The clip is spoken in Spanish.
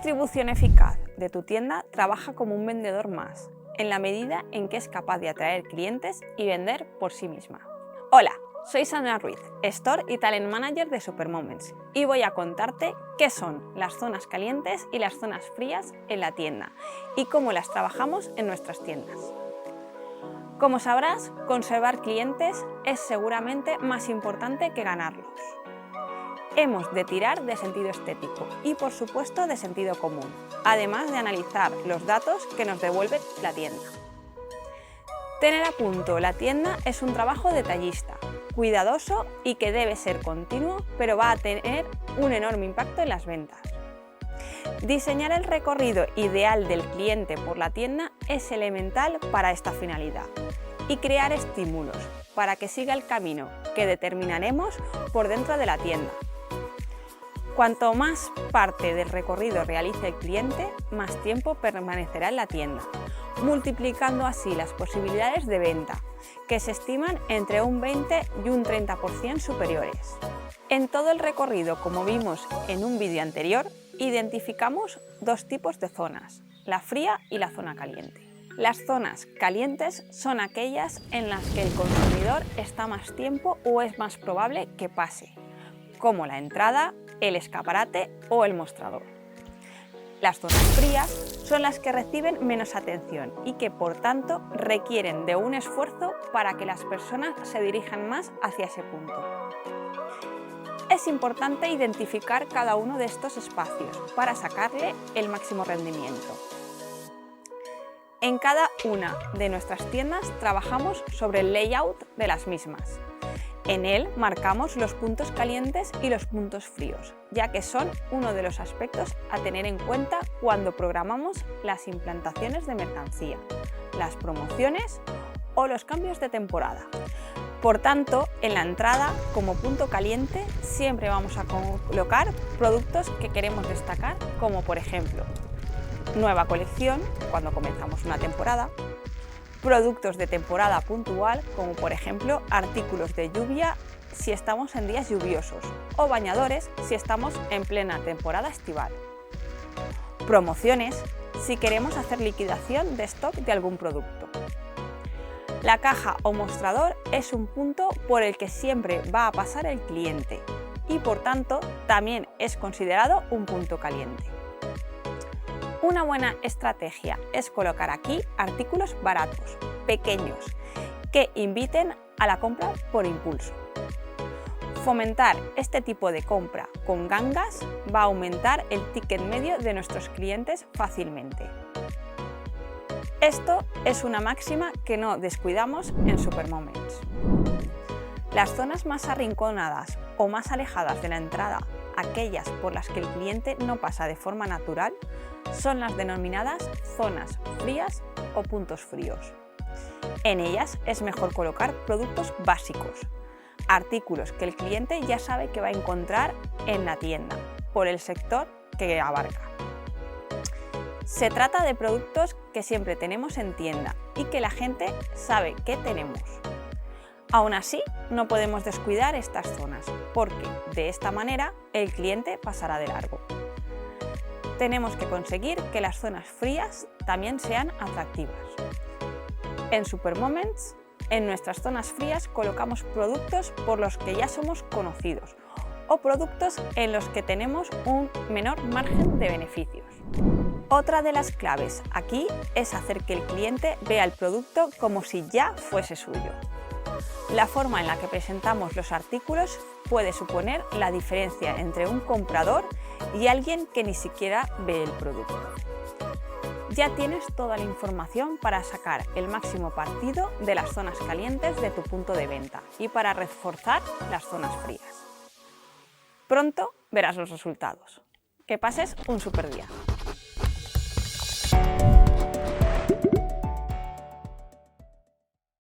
distribución eficaz de tu tienda trabaja como un vendedor más, en la medida en que es capaz de atraer clientes y vender por sí misma. Hola, soy Sandra Ruiz, Store y Talent Manager de Supermoments, y voy a contarte qué son las zonas calientes y las zonas frías en la tienda y cómo las trabajamos en nuestras tiendas. Como sabrás, conservar clientes es seguramente más importante que ganarlos. Hemos de tirar de sentido estético y, por supuesto, de sentido común, además de analizar los datos que nos devuelve la tienda. Tener a punto la tienda es un trabajo detallista, cuidadoso y que debe ser continuo, pero va a tener un enorme impacto en las ventas. Diseñar el recorrido ideal del cliente por la tienda es elemental para esta finalidad y crear estímulos para que siga el camino que determinaremos por dentro de la tienda. Cuanto más parte del recorrido realice el cliente, más tiempo permanecerá en la tienda, multiplicando así las posibilidades de venta, que se estiman entre un 20 y un 30% superiores. En todo el recorrido, como vimos en un vídeo anterior, identificamos dos tipos de zonas, la fría y la zona caliente. Las zonas calientes son aquellas en las que el consumidor está más tiempo o es más probable que pase, como la entrada, el escaparate o el mostrador. Las zonas frías son las que reciben menos atención y que, por tanto, requieren de un esfuerzo para que las personas se dirijan más hacia ese punto. Es importante identificar cada uno de estos espacios para sacarle el máximo rendimiento. En cada una de nuestras tiendas trabajamos sobre el layout de las mismas. En él marcamos los puntos calientes y los puntos fríos, ya que son uno de los aspectos a tener en cuenta cuando programamos las implantaciones de mercancía, las promociones o los cambios de temporada. Por tanto, en la entrada, como punto caliente, siempre vamos a colocar productos que queremos destacar, como por ejemplo, nueva colección, cuando comenzamos una temporada, productos de temporada puntual, como por ejemplo artículos de lluvia si estamos en días lluviosos o bañadores si estamos en plena temporada estival. Promociones si queremos hacer liquidación de stock de algún producto. La caja o mostrador es un punto por el que siempre va a pasar el cliente y por tanto también es considerado un punto caliente. Una buena estrategia es colocar aquí artículos baratos, pequeños, que inviten a la compra por impulso. Fomentar este tipo de compra con gangas va a aumentar el ticket medio de nuestros clientes fácilmente. Esto es una máxima que no descuidamos en Supermoments. Las zonas más arrinconadas o más alejadas de la entrada, aquellas por las que el cliente no pasa de forma natural, son las denominadas zonas frías o puntos fríos. En ellas es mejor colocar productos básicos, artículos que el cliente ya sabe que va a encontrar en la tienda, por el sector que abarca. Se trata de productos que siempre tenemos en tienda y que la gente sabe que tenemos. Aún así, no podemos descuidar estas zonas, porque de esta manera el cliente pasará de largo. Tenemos que conseguir que las zonas frías también sean atractivas. En Supermoments, en nuestras zonas frías colocamos productos por los que ya somos conocidos o productos en los que tenemos un menor margen de beneficios. Otra de las claves aquí es hacer que el cliente vea el producto como si ya fuese suyo. La forma en la que presentamos los artículos puede suponer la diferencia entre un comprador y alguien que ni siquiera ve el producto. Ya tienes toda la información para sacar el máximo partido de las zonas calientes de tu punto de venta y para reforzar las zonas frías. Pronto verás los resultados. Que pases un súper día.